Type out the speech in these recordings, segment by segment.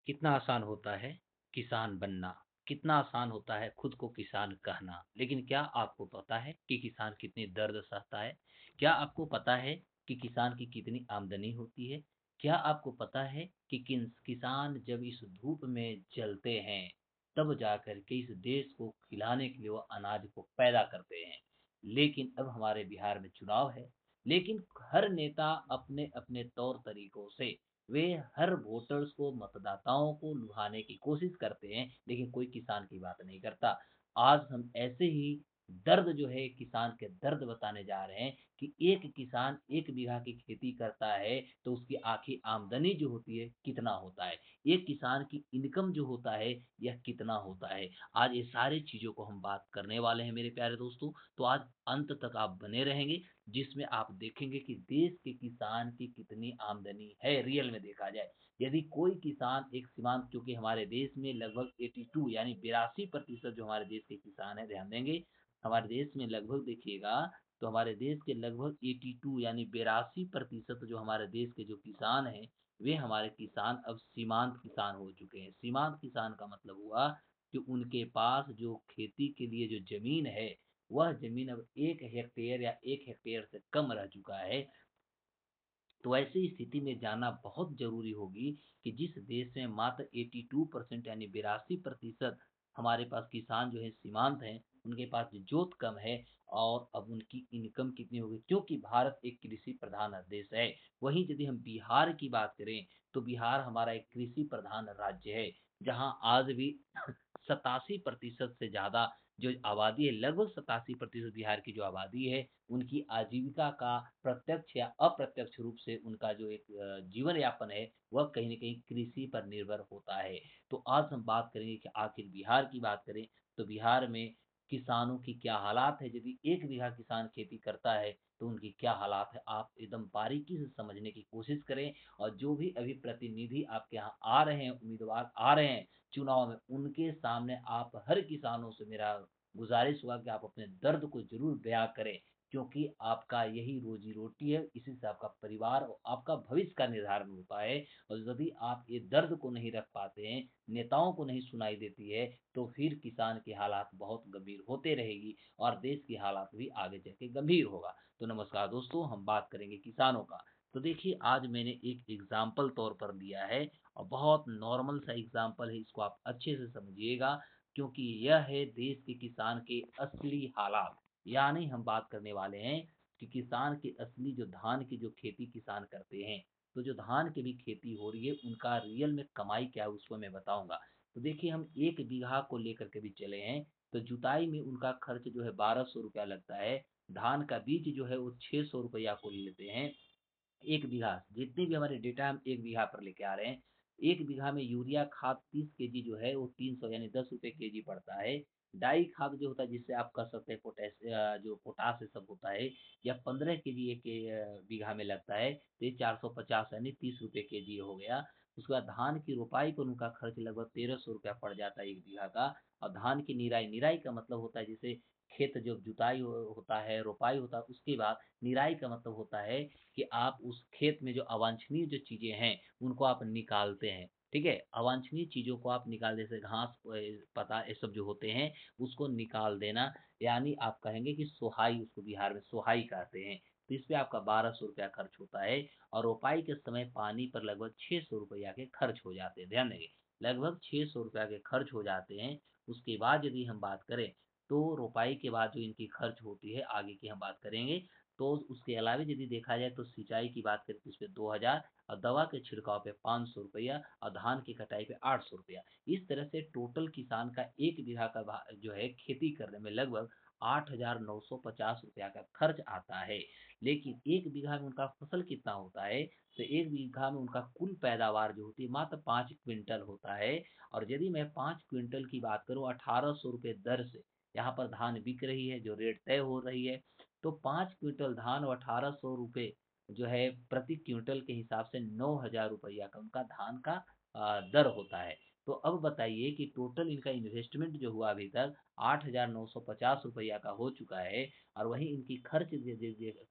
कितना आसान होता है किसान बनना, कितना आसान होता है खुद को किसान कहना। लेकिन क्या आपको पता है कि किसान कितनी दर्द सहता है? क्या आपको पता है कि किसान की कितनी आमदनी होती है? क्या आपको पता है कि किसान जब इस धूप में जलते हैं, तब जाकर के इस देश को खिलाने के लिए वो अनाज को पैदा करते हैं। लेकिन अब हमारे बिहार में चुनाव है, लेकिन हर नेता अपने अपने तौर तरीकों से वे हर वोटर्स को, मतदाताओं को लुभाने की कोशिश करते हैं, लेकिन कोई किसान की बात नहीं करता। आज हम ऐसे ही दर्द जो है किसान के दर्द बताने जा रहे हैं कि एक किसान 1 बीघा की खेती करता है तो उसकी आखिर आमदनी जो होती है कितना होता है? एक किसान की इनकम जो होता है यह कितना होता है? आज ये सारी चीज़ों को हम बात करने वाले हैं मेरे प्यारे दोस्तों, तो आज अंत तक आप बने रहेंगे, जिसमें आप देखेंगे कि देश के किसान की कितनी आमदनी है रियल में देखा जाए। यदि कोई किसान एक सीमांत, क्योंकि हमारे देश में लगभग 82 यानी 82% जो हमारे देश के किसान हैं, ध्यान देंगे, हमारे देश में लगभग देखिएगा तो हमारे देश के लगभग 82 यानी 82% जो हमारे देश के जो किसान हैं, वे हमारे किसान अब सीमांत किसान हो चुके हैं। सीमांत किसान का मतलब हुआ कि उनके पास जो खेती के लिए जो ज़मीन है, वह ज़मीन अब 1 हेक्टेयर या 1 हेक्टेयर से कम रह चुका है। तो ऐसी स्थिति में जानना बहुत ज़रूरी होगी कि जिस देश में मात्र 82% यानी 82% हमारे पास किसान जो है सीमांत हैं, उनके पास जोत कम है और अब उनकी इनकम कितनी होगी, क्योंकि भारत एक कृषि प्रधान देश है। वहीं यदि हम बिहार की बात करें, तो बिहार हमारा एक कृषि प्रधान राज्य है, जहाँ आज भी 87% से ज़्यादा जो आबादी है, लगभग 87% बिहार की जो आबादी है, उनकी आजीविका का प्रत्यक्ष या अप्रत्यक्ष रूप से उनका जो एक जीवन यापन है, वह कहीं न कहीं कृषि पर निर्भर होता है। तो आज हम बात करेंगे कि आखिर बिहार की बात करें, तो बिहार में किसानों की क्या हालात है? यदि 1 बीघा किसान खेती करता है, तो उनकी क्या हालात है? आप एकदम बारीकी से समझने की कोशिश करें, और जो भी अभी प्रतिनिधि आपके यहाँ आ रहे हैं, उम्मीदवार आ रहे हैं चुनाव में, उनके सामने आप हर किसानों से मेरा गुज़ारिश होगा कि आप अपने दर्द को ज़रूर बयाँ करें, क्योंकि आपका यही रोज़ी-रोटी है, इसी से आपका परिवार और आपका भविष्य का निर्धारण होता है। और यदि आप ये दर्द को नहीं रख पाते हैं, नेताओं को नहीं सुनाई देती है, तो फिर किसान की हालात बहुत गंभीर होते रहेगी और देश की हालात भी आगे चल के गंभीर होगा। तो नमस्कार दोस्तों, हम बात करेंगे किसानों का। तो देखिए, आज मैंने एक एग्ज़ाम्पल तौर पर लिया है और बहुत नॉर्मल सा एग्ज़ाम्पल है, इसको आप अच्छे से समझिएगा, क्योंकि यह है देश के किसान के असली हालात। यानी हम बात करने वाले हैं कि किसान की असली जो धान की जो खेती किसान करते हैं, तो जो धान की भी खेती हो रही है, उनका रियल में कमाई क्या है उसको मैं बताऊँगा। तो देखिए, हम 1 बीघा को लेकर के भी चले हैं, तो जुताई में उनका खर्च जो है ₹1200 लगता है। धान का बीज जो है वो ₹600 को लेते हैं। 1 बीघा, जितने भी हमारे डेटा हम 1 बीघा पर लेके आ रहे हैं, 1 बीघा में यूरिया खाद 30 केजी जो है वो 300 यानी ₹10 केजी पड़ता है। डाई खाद जो होता है, जिससे आप कर सकते हैं जो पोटाश ये सब होता है, या 15 केजी एक बीघा में लगता है, तो ये 450 यानी ₹30 केजी हो गया। उसके बाद धान की रोपाई पर उनका खर्च लगभग ₹1300 पड़ जाता है 1 बीघा का। और धान की निराई, निराई का मतलब होता है जैसे खेत जब जुताई होता है, रोपाई होता है, उसके बाद निराई का मतलब होता है कि आप उस खेत में जो अवांछनीय जो चीज़ें हैं, उनको आप निकालते हैं, ठीक है? अवांछनीय चीज़ों को आप निकाल, जैसे घास, पत्ता, ये सब जो होते हैं, उसको निकाल देना, यानी आप कहेंगे कि सोहाई, उसको बिहार में सोहाई कहते हैं। तो इस पे आपका ₹1200 खर्च होता है और रोपाई के समय पानी पर लगभग ₹600 के खर्च हो जाते हैं, ध्यान देंगे। लगभग ₹600 के खर्च हो जाते हैं। उसके बाद यदि हम बात करें, तो रोपाई के बाद जो इनकी खर्च होती है, आगे की हम बात करेंगे। तो उसके अलावा यदि देखा जाए तो सिंचाई की बात करें तो इसपे 2000, और दवा के छिड़काव पे ₹500 और धान की कटाई पे ₹800। इस तरह से टोटल किसान का 1 बीघा का जो है खेती करने में लगभग ₹8950 का खर्च आता है। लेकिन 1 बीघा में उनका फसल कितना होता है, तो 1 बीघा में उनका कुल पैदावार जो होती है मात्र 5 क्विंटल होता है। और यदि मैं 5 क्विंटल की बात करूँ ₹1800 दर से, यहाँ पर धान बिक रही है, जो रेट तय हो रही है, तो 5 क्विंटल धान और ₹1800 जो है प्रति क्विंटल के हिसाब से ₹9000 का उनका धान का दर होता है। तो अब बताइए कि टोटल इनका इन्वेस्टमेंट जो हुआ अभी तक 8,950 रुपया का हो चुका है, और वहीं इनकी खर्च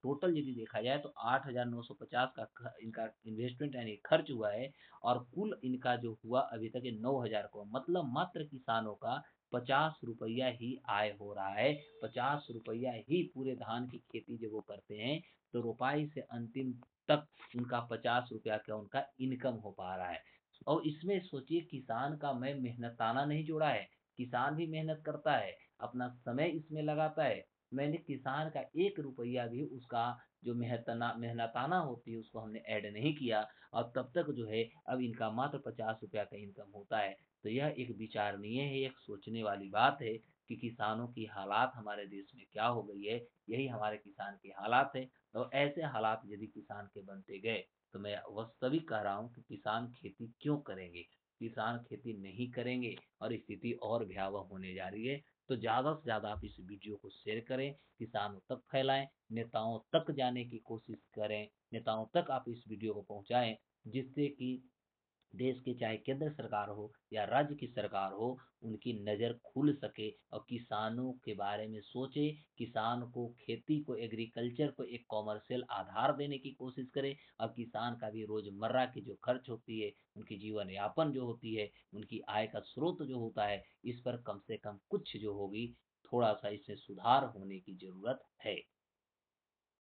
टोटल यदि देखा जाए तो 8,950 का इनका इन्वेस्टमेंट यानी खर्च हुआ है, और कुल इनका जो हुआ अभी तक 9,000 को, मतलब मात्र किसानों का 50 रुपया ही आय हो रहा है। 50 रुपया ही पूरे धान की खेती जब वो करते हैं तो रोपाई से अंतिम तक उनका 50 रुपया का उनका इनकम हो पा रहा है। और इसमें सोचिए किसान का मैं मेहनताना नहीं जोड़ा है, किसान भी मेहनत करता है, अपना समय इसमें लगाता है। मैंने किसान का 1 रुपया भी उसका जो मेहनताना होती है उसको हमने ऐड नहीं किया, और तब तक जो है अब इनका मात्र 50 रुपया का इनकम होता है। तो यह एक विचारणीय है, एक सोचने वाली बात है कि किसानों की हालात हमारे देश में क्या हो गई है। यही हमारे किसान की हालात है। और ऐसे हालात यदि किसान के बनते गए तो मैं वास्तविक कह रहा हूँ कि किसान खेती क्यों करेंगे, किसान खेती नहीं करेंगे और स्थिति और भयावह होने जा रही है। तो ज़्यादा से ज़्यादा आप इस वीडियो को शेयर करें, किसानों तक फैलाएं, नेताओं तक जाने की कोशिश करें, नेताओं तक आप इस वीडियो को पहुंचाएं, जिससे कि देश की चाहे केंद्र सरकार हो या राज्य की सरकार हो, उनकी नज़र खुल सके और किसानों के बारे में सोचे, किसान को खेती को एग्रीकल्चर को एक कॉमर्शियल आधार देने की कोशिश करे, और किसान का भी रोजमर्रा की जो खर्च होती है, उनकी जीवन यापन जो होती है, उनकी आय का स्रोत जो होता है, इस पर कम से कम कुछ जो होगी थोड़ा सा इसमें सुधार होने की जरूरत है।